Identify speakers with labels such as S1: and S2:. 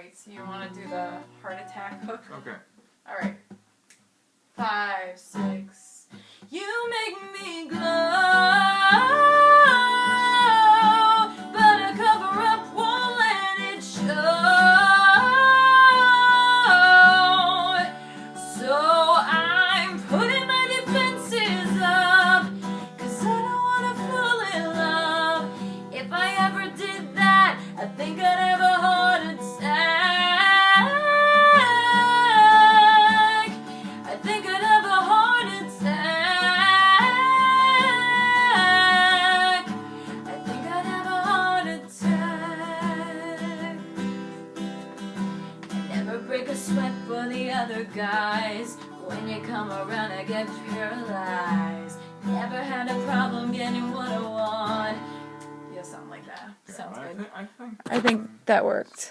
S1: Alright, so you want to do the heart attack hook?
S2: Okay.
S1: Alright. 5, 6. You make me glow, but a cover up won't let it show. So I'm putting my defenses up, 'cause I don't wanna fall in love. If I ever did that, I think I'd have a heart attack. I think I'd have a heart attack. I think I'd have a heart attack. I never break a sweat for the other guys. When you come around, I get paralyzed. Never had a problem getting what I want. Yeah, something like that. Sounds good.
S2: I think
S1: I think that worked.